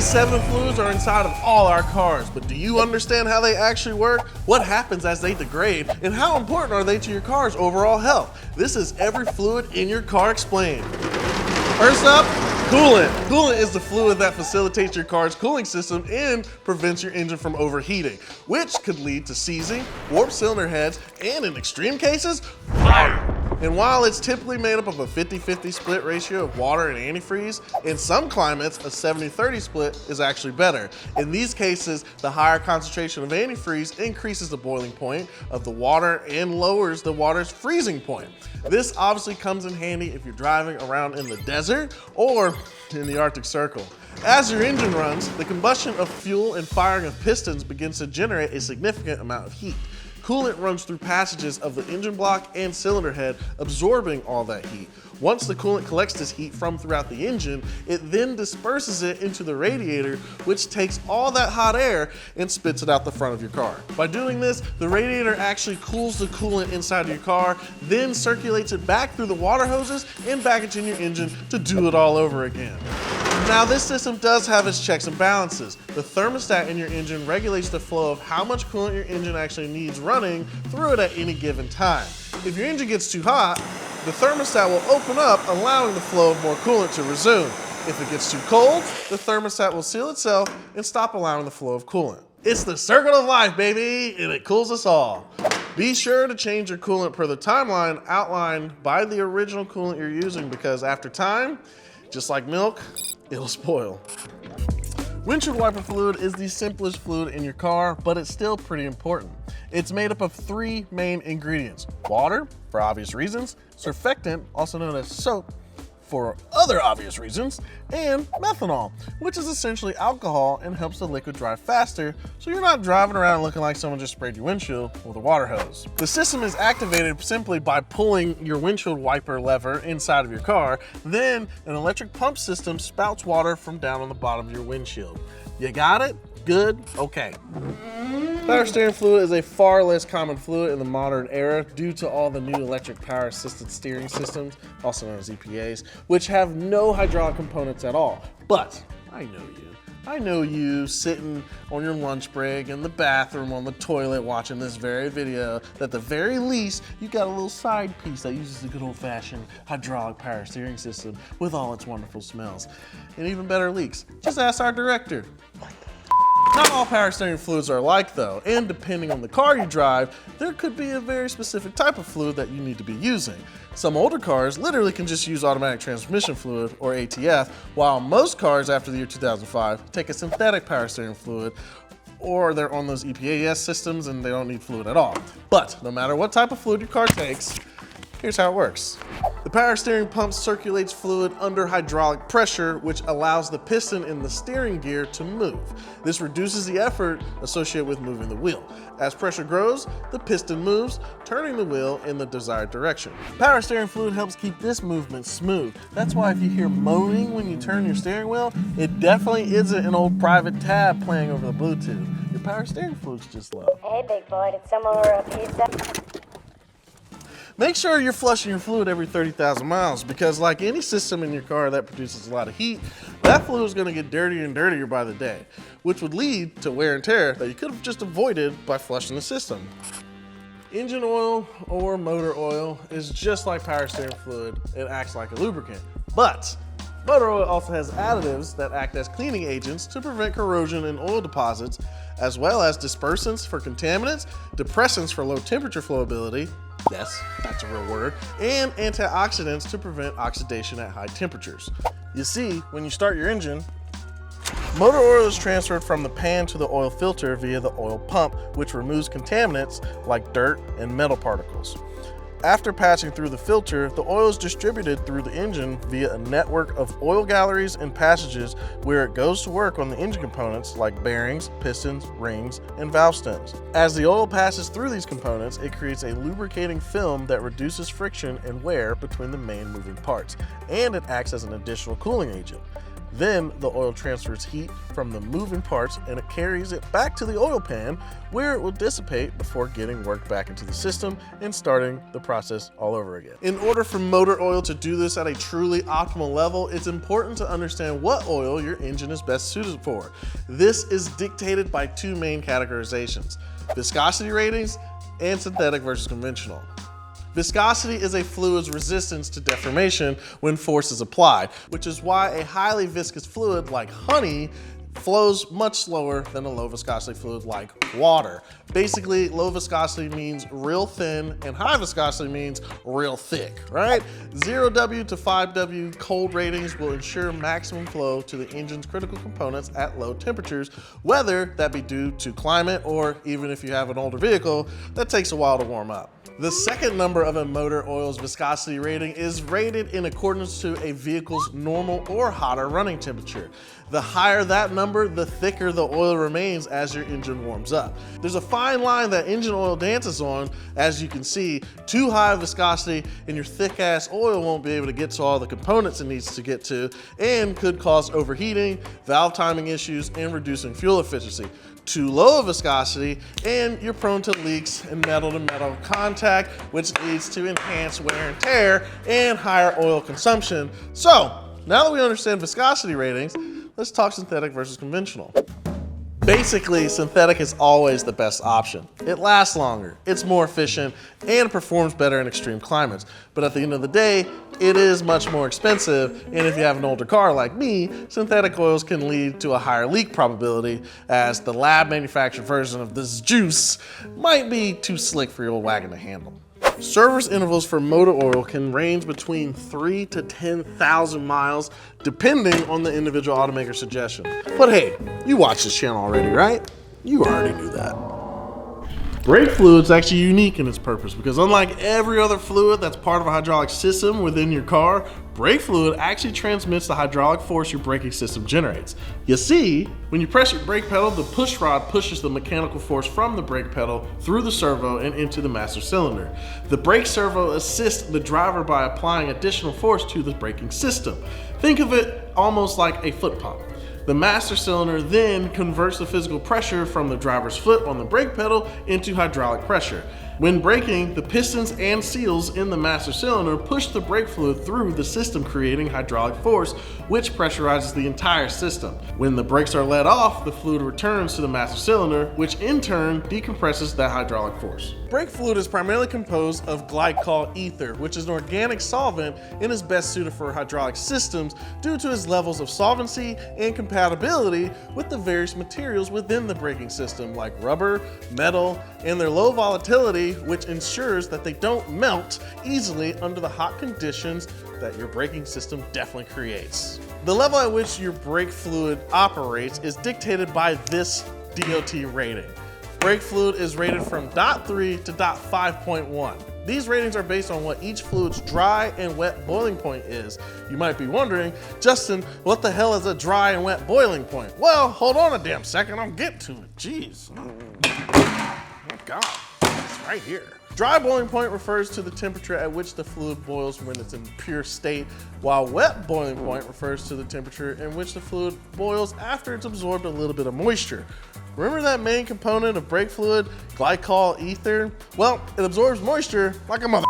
These 7 fluids are inside of all our cars, but do you understand how they actually work? What happens as they degrade, and how important are they to your car's overall health? This is every fluid in your car explained. First up, coolant. Coolant is the fluid that facilitates your car's cooling system and prevents your engine from overheating, which could lead to seizing, warped cylinder heads, and in extreme cases, fire. And while it's typically made up of a 50-50 split ratio of water and antifreeze, in some climates, a 70-30 split is actually better. In these cases, the higher concentration of antifreeze increases the boiling point of the water and lowers the water's freezing point. This obviously comes in handy if you're driving around in the desert or in the Arctic Circle. As your engine runs, the combustion of fuel and firing of pistons begins to generate a significant amount of heat. Coolant runs through passages of the engine block and cylinder head, absorbing all that heat. Once the coolant collects this heat from throughout the engine, it then disperses it into the radiator, which takes all that hot air and spits it out the front of your car. By doing this, the radiator actually cools the coolant inside of your car, then circulates it back through the water hoses and back into your engine to do it all over again. Now, this system does have its checks and balances. The thermostat in your engine regulates the flow of how much coolant your engine actually needs running through it at any given time. If your engine gets too hot, the thermostat will open up, allowing the flow of more coolant to resume. If it gets too cold, the thermostat will seal itself and stop allowing the flow of coolant. It's the circle of life, baby, and it cools us all. Be sure to change your coolant per the timeline outlined by the original coolant you're using, because after time, just like milk, it'll spoil. Windshield wiper fluid is the simplest fluid in your car, but it's still pretty important. It's made up of 3 main ingredients: water, for obvious reasons, surfactant, also known as soap, for other obvious reasons, and methanol, which is essentially alcohol and helps the liquid dry faster, so you're not driving around looking like someone just sprayed your windshield with a water hose. The system is activated simply by pulling your windshield wiper lever inside of your car. Then an electric pump system spouts water from down on the bottom of your windshield. You got it? Good? Okay. Power steering fluid is a far less common fluid in the modern era due to all the new electric power assisted steering systems, also known as EPAs, which have no hydraulic components at all. But I know you sitting on your lunch break in the bathroom on the toilet watching this very video, that at the very least you got a little side piece that uses the good old-fashioned hydraulic power steering system with all its wonderful smells and even better leaks. Just ask our director. Not all power steering fluids are alike though, and depending on the car you drive, there could be a very specific type of fluid that you need to be using. Some older cars literally can just use automatic transmission fluid, or ATF, while most cars after the year 2005 take a synthetic power steering fluid, or they're on those EPA systems and they don't need fluid at all. But no matter what type of fluid your car takes, here's how it works. The power steering pump circulates fluid under hydraulic pressure, which allows the piston in the steering gear to move. This reduces the effort associated with moving the wheel. As pressure grows, the piston moves, turning the wheel in the desired direction. Power steering fluid helps keep this movement smooth. That's why if you hear moaning when you turn your steering wheel, it definitely isn't an old private tab playing over the Bluetooth. Your power steering fluid's just low. Hey, big boy, did someone order a pizza? Make sure you're flushing your fluid every 30,000 miles, because like any system in your car that produces a lot of heat, that fluid is going to get dirtier and dirtier by the day, which would lead to wear and tear that you could have just avoided by flushing the system. Engine oil or motor oil is just like power steering fluid. It acts like a lubricant, but motor oil also has additives that act as cleaning agents to prevent corrosion in oil deposits, as well as dispersants for contaminants, depressants for low temperature flowability, yes, that's a real word, and antioxidants to prevent oxidation at high temperatures. You see, when you start your engine, motor oil is transferred from the pan to the oil filter via the oil pump, which removes contaminants like dirt and metal particles. After passing through the filter, the oil is distributed through the engine via a network of oil galleries and passages where it goes to work on the engine components like bearings, pistons, rings, and valve stems. As the oil passes through these components, it creates a lubricating film that reduces friction and wear between the main moving parts, and it acts as an additional cooling agent. Then the oil transfers heat from the moving parts and it carries it back to the oil pan where it will dissipate before getting worked back into the system and starting the process all over again. In order for motor oil to do this at a truly optimal level, it's important to understand what oil your engine is best suited for. This is dictated by two main categorizations: viscosity ratings and synthetic versus conventional. Viscosity is a fluid's resistance to deformation when force is applied, which is why a highly viscous fluid like honey flows much slower than a low viscosity fluid like water. Basically, low viscosity means real thin and high viscosity means real thick, right? 0W to 5W cold ratings will ensure maximum flow to the engine's critical components at low temperatures, whether that be due to climate or even if you have an older vehicle that takes a while to warm up. The second number of a motor oil's viscosity rating is rated in accordance to a vehicle's normal or hotter running temperature. The higher that number, the thicker the oil remains as your engine warms up. There's a fine line that engine oil dances on. As you can see, too high viscosity and your thick ass oil won't be able to get to all the components it needs to get to and could cause overheating, valve timing issues, and reducing fuel efficiency. Too low of viscosity and you're prone to leaks and metal to metal contact, which leads to enhanced wear and tear and higher oil consumption. So now that we understand viscosity ratings, let's talk synthetic versus conventional. Basically, synthetic is always the best option. It lasts longer, it's more efficient, and performs better in extreme climates. But at the end of the day, it is much more expensive, and if you have an older car like me, synthetic oils can lead to a higher leak probability, as the lab manufactured version of this juice might be too slick for your old wagon to handle. Service intervals for motor oil can range between 3 to 10,000 miles, depending on the individual automaker's suggestion. But hey, you watch this channel already, right? You already knew that. Brake fluid is actually unique in its purpose because unlike every other fluid that's part of a hydraulic system within your car, brake fluid actually transmits the hydraulic force your braking system generates. You see, when you press your brake pedal, the push rod pushes the mechanical force from the brake pedal through the servo and into the master cylinder. The brake servo assists the driver by applying additional force to the braking system. Think of it almost like a foot pump. The master cylinder then converts the physical pressure from the driver's foot on the brake pedal into hydraulic pressure. When braking, the pistons and seals in the master cylinder push the brake fluid through the system, creating hydraulic force, which pressurizes the entire system. When the brakes are let off, the fluid returns to the master cylinder, which in turn decompresses that hydraulic force. Brake fluid is primarily composed of glycol ether, which is an organic solvent and is best suited for hydraulic systems due to its levels of solvency and compatibility with the various materials within the braking system, like rubber, metal, and their low volatility, which ensures that they don't melt easily under the hot conditions that your braking system definitely creates. The level at which your brake fluid operates is dictated by this DOT rating. Brake fluid is rated from .3 to .5.1. These ratings are based on what each fluid's dry and wet boiling point is. You might be wondering, Justin, what the hell is a dry and wet boiling point? Well, hold on a damn second, I'll get to it. Jeez. Oh God, it's right here. Dry boiling point refers to the temperature at which the fluid boils when it's in pure state, while wet boiling point refers to the temperature in which the fluid boils after it's absorbed a little bit of moisture. Remember that main component of brake fluid, glycol ether? Well, it absorbs moisture like a mother,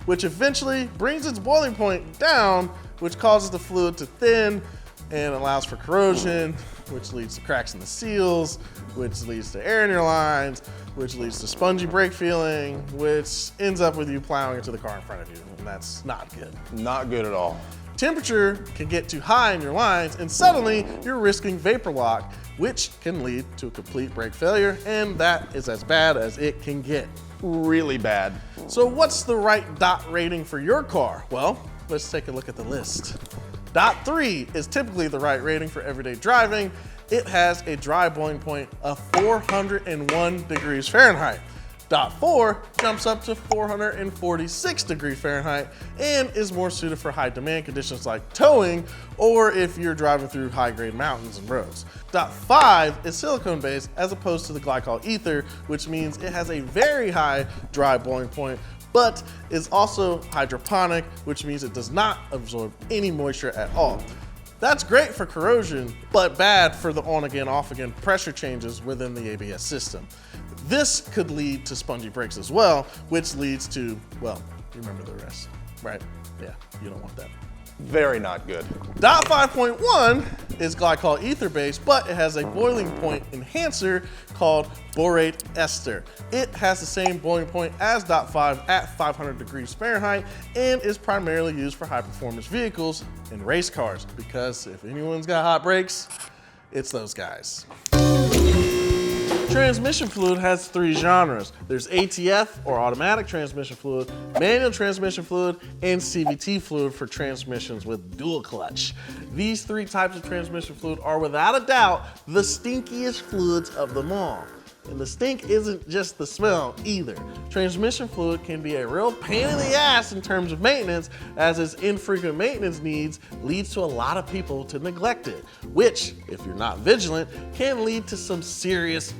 which eventually brings its boiling point down, which causes the fluid to thin and allows for corrosion, which leads to cracks in the seals, which leads to air in your lines, which leads to spongy brake feeling, which ends up with you plowing into the car in front of you, and that's not good. Not good at all. Temperature can get too high in your lines, and suddenly you're risking vapor lock, which can lead to a complete brake failure, and that is as bad as it can get. Really bad. So what's the right DOT rating for your car? Well, let's take a look at the list. .3 is typically the right rating for everyday driving. It has a dry boiling point of 401 degrees Fahrenheit. .4 jumps up to 446 degrees Fahrenheit and is more suited for high demand conditions like towing or if you're driving through high grade mountains and roads. .5 is silicone based as opposed to the glycol ether, which means it has a very high dry boiling point, but is also hydroponic, which means it does not absorb any moisture at all. That's great for corrosion, but bad for the on-again, off-again pressure changes within the ABS system. This could lead to spongy brakes as well, which leads to, well, you remember the rest, right? Yeah, you don't want that. Very not good. Dot 5.1 is glycol ether based, but it has a boiling point enhancer called borate ester. It has the same boiling point as Dot 5 at 500 degrees Fahrenheit and is primarily used for high performance vehicles and race cars, because if anyone's got hot brakes, it's those guys. Transmission fluid has 3 genres. There's ATF, or automatic transmission fluid, manual transmission fluid, and CVT fluid for transmissions with dual clutch. These 3 types of transmission fluid are without a doubt the stinkiest fluids of them all. And the stink isn't just the smell either. Transmission fluid can be a real pain in the ass in terms of maintenance, as its infrequent maintenance needs leads to a lot of people to neglect it, which, if you're not vigilant, can lead to some serious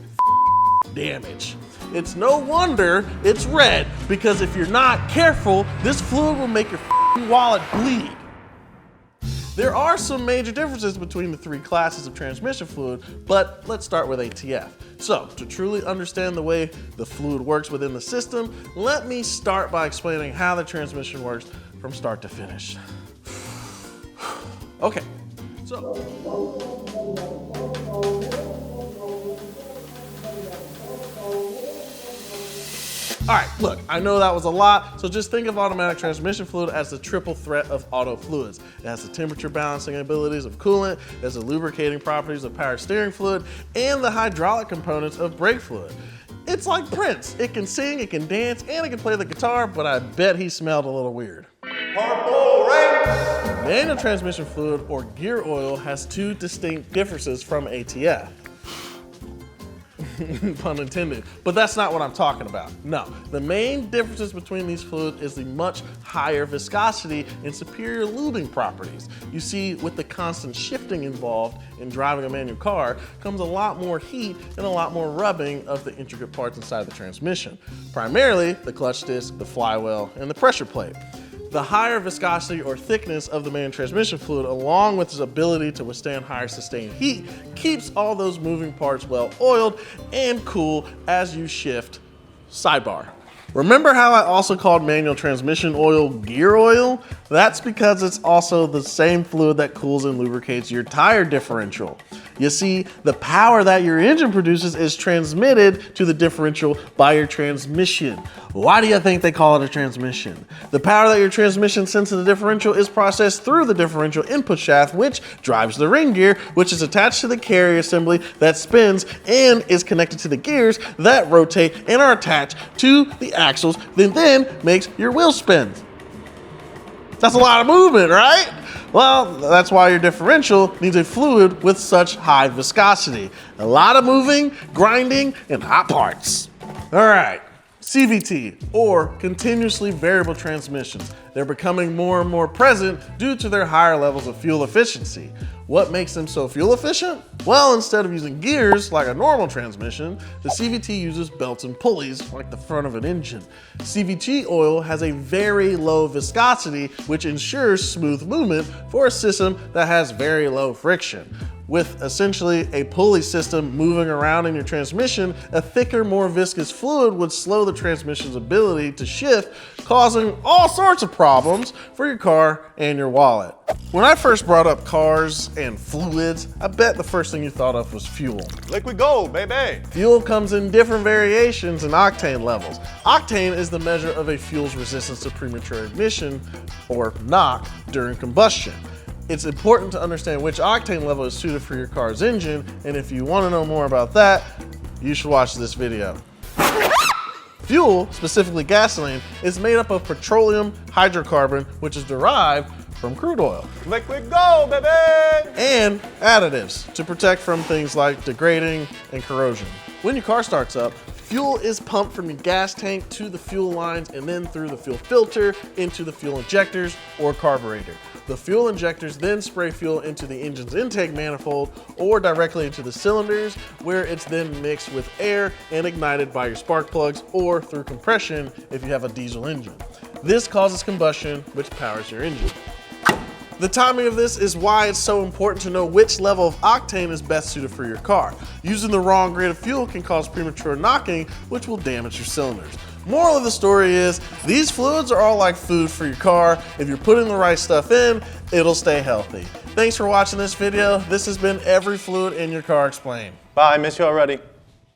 damage. It's no wonder it's red, because if you're not careful, this fluid will make your wallet bleed. There are some major differences between the 3 classes of transmission fluid, but let's start with ATF. So, to truly understand the way the fluid works within the system, let me start by explaining how the transmission works from start to finish. Okay, so all right, look, I know that was a lot, so just think of automatic transmission fluid as the triple threat of auto fluids. It has the temperature balancing abilities of coolant, it has the lubricating properties of power steering fluid, and the hydraulic components of brake fluid. It's like Prince. It can sing, it can dance, and it can play the guitar, but I bet he smelled a little weird. Purple rain! Manual transmission fluid, or gear oil, has 2 distinct differences from ATF. Pun intended, but that's not what I'm talking about. No, the main differences between these fluids is the much higher viscosity and superior lubing properties. You see, with the constant shifting involved in driving a manual car comes a lot more heat and a lot more rubbing of the intricate parts inside the transmission. Primarily the clutch disc, the flywheel, and the pressure plate. The higher viscosity or thickness of the manual transmission fluid, along with its ability to withstand higher sustained heat, keeps all those moving parts well oiled and cool as you shift. Sidebar. Remember how I also called manual transmission oil gear oil? That's because it's also the same fluid that cools and lubricates your tire differential. You see, the power that your engine produces is transmitted to the differential by your transmission. Why do you think they call it a transmission? The power that your transmission sends to the differential is processed through the differential input shaft, which drives the ring gear, which is attached to the carrier assembly that spins and is connected to the gears that rotate and are attached to the axles that then makes your wheel spin. That's a lot of movement, right? Well, that's why your differential needs a fluid with such high viscosity. A lot of moving, grinding, and hot parts. All right, CVT, or continuously variable transmissions. They're becoming more and more present due to their higher levels of fuel efficiency. What makes them so fuel efficient? Well, instead of using gears like a normal transmission, the CVT uses belts and pulleys like the front of an engine. CVT oil has a very low viscosity, which ensures smooth movement for a system that has very low friction. With essentially a pulley system moving around in your transmission, a thicker, more viscous fluid would slow the transmission's ability to shift, causing all sorts of problems for your car and your wallet. When I first brought up cars and fluids, I bet the first thing you thought of was fuel. Liquid gold, baby. Fuel comes in different variations and octane levels. Octane is the measure of a fuel's resistance to premature ignition, or knock, during combustion. It's important to understand which octane level is suited for your car's engine, and if you want to know more about that, you should watch this video. Fuel, specifically gasoline, is made up of petroleum hydrocarbon, which is derived from crude oil. Liquid gold, baby! And additives to protect from things like degrading and corrosion. When your car starts up, fuel is pumped from your gas tank to the fuel lines and then through the fuel filter into the fuel injectors or carburetor. The fuel injectors then spray fuel into the engine's intake manifold or directly into the cylinders, where it's then mixed with air and ignited by your spark plugs or through compression if you have a diesel engine. This causes combustion, which powers your engine. The timing of this is why it's so important to know which level of octane is best suited for your car. Using the wrong grade of fuel can cause premature knocking, which will damage your cylinders. Moral of the story is, these fluids are all like food for your car. If you're putting the right stuff in, it'll stay healthy. Thanks for watching this video. This has been Every Fluid in Your Car Explained. Bye, miss you already.